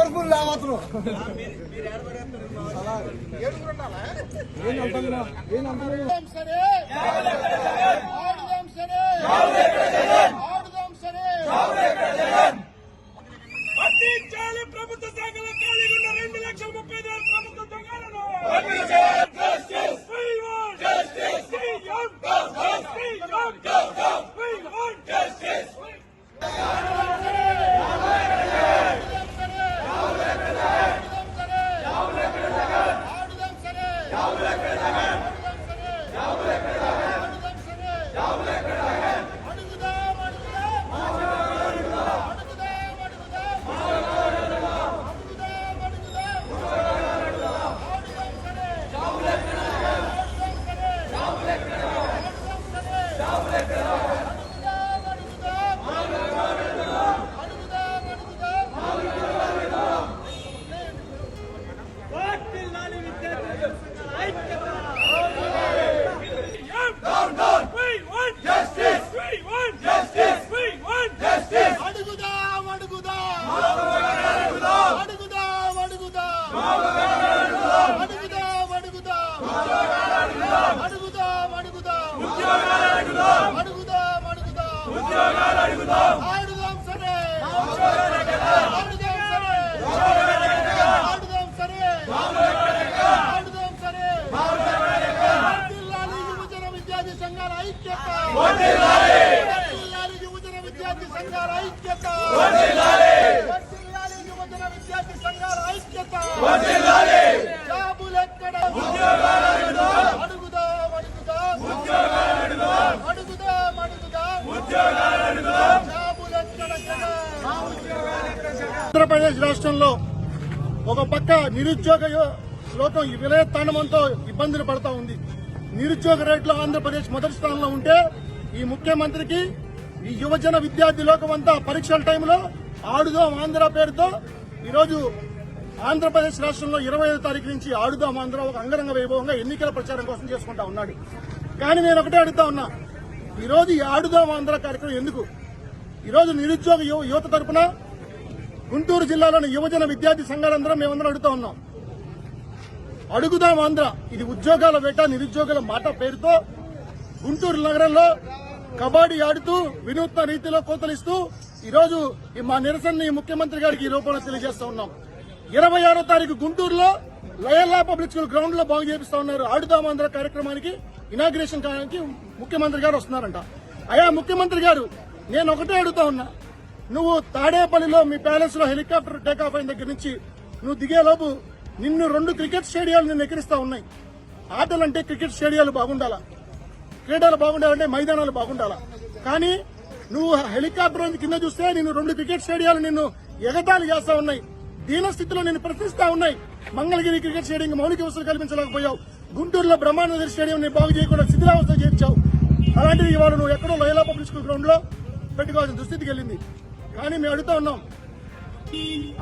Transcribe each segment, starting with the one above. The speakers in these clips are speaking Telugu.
పవర్ఫుల్ మాత్రం ప్రభుత్వ శాఖలో ఖాళీగా ఉన్న 2,35,000 ప్రభుత్వ ఉద్యోగాలను యువజన విద్యార్థి సంఘాల ఐక్యత యువజన విద్యార్థి సంఘాల ఐక్యత జాబులెక్కడ ఆంధ్రప్రదేశ్ రాష్ట్రంలో ఒక పక్క నిరుద్యోగ లోకం విలయతాండవంతో ఇబ్బందులు పడతా ఉంది. నిరుద్యోగ రేట్లో ఆంధ్రప్రదేశ్ మొదటి స్థానంలో ఉంటే ఈ ముఖ్యమంత్రికి ఈ యువజన విద్యార్థి లోకం అంతా పరీక్షల టైంలో ఆడుదాం ఆంధ్ర పేరుతో ఈరోజు ఆంధ్రప్రదేశ్ రాష్ట్రంలో 25వ తారీఖు నుంచి ఆడుదాం ఆంధ్ర ఒక అంగరంగ వైభవంగా ఎన్నికల ప్రచారం కోసం చేసుకుంటా ఉన్నాడు. కానీ నేను ఒకటే అడుగుతా ఉన్నా, ఈరోజు ఈ ఆడుదాం ఆంధ్ర కార్యక్రమం ఎందుకు? ఈరోజు నిరుద్యోగ యువత తరపున గుంటూరు జిల్లాలోని యువజన విద్యార్థి సంఘాలందరం మేమందరం అడుగుతా ఉన్నాం. అడుగుదాం ఆంధ్ర ఇది ఉద్యోగాల వేట నిరుద్యోగుల మాట పేరుతో గుంటూరు నగరంలో కబడ్డీ ఆడుతూ వినూత్న రీతిలో కోతలిస్తూ ఈరోజు మా నిరసనని ముఖ్యమంత్రి గారికి ఈ రూపంలో తెలియజేస్తా ఉన్నాం. 26వ తారీఖు గుంటూరులో లయల్లా పబ్లిక్ స్కూల్ గ్రౌండ్ లో బాగు చేపిస్తా ఉన్నారు. ఆడుదాం ఆంధ్ర కార్యక్రమానికి ఇనాగ్రేషన్ కావడానికి ముఖ్యమంత్రి గారు వస్తున్నారంట. అయా ముఖ్యమంత్రి గారు, నేను ఒకటే అడుగుతా ఉన్నా, నువ్వు తాడేపల్లిలో మీ ప్యాలెస్ లో హెలికాప్టర్ టేకాఫ్ అయిన దగ్గర నుంచి నువ్వు దిగేలోపు నిన్ను 2 క్రికెట్ స్టేడియాలు నిన్ను ఎక్కిరిస్తా ఉన్నాయి. ఆటలంటే క్రికెట్ స్టేడియాలు బాగుండాలా, క్రీడలు బాగుండాలంటే మైదానాలు బాగుండాలా. కానీ నువ్వు హెలికాప్టర్ కింద చూస్తే నిన్ను 2 క్రికెట్ స్టేడియాలు నిన్ను ఎగతాళి చేస్తా ఉన్నాయి. దీన స్థితిలో నిన్ను ప్రశ్నిస్తా ఉన్నాయి. మంగళగిరి క్రికెట్ స్టేడియం మౌలిక వసతులు కల్పించలేకపోయావు. గుంటూరులో బ్రహ్మానంద స్టేడియం ని బాగు చేయకుండా శిథిలావస్థ చేర్చావు. అలాంటిది ఇవాళ నువ్వు ఎక్కడో లయలా పబ్లిక్ స్కూల్ గ్రౌండ్ లో పెట్టుకోవాల్సిన దుస్థితికి వెళ్ళింది. కానీ మేము అడుగుతా ఉన్నాం,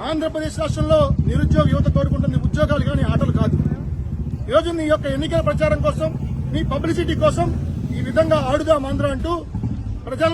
ఆంధ్రప్రదేశ్ రాష్ట్రంలో నిరుద్యోగ యువత కోరుకుంటుంది ఉద్యోగాలు కానీ ఆటలు కాదు. ఈరోజు నీ యొక్క ఎన్నికల ప్రచారం కోసం నీ పబ్లిసిటీ కోసం ఈ విధంగా ఆడుదాం ఆంధ్ర అంటూ ప్రజలు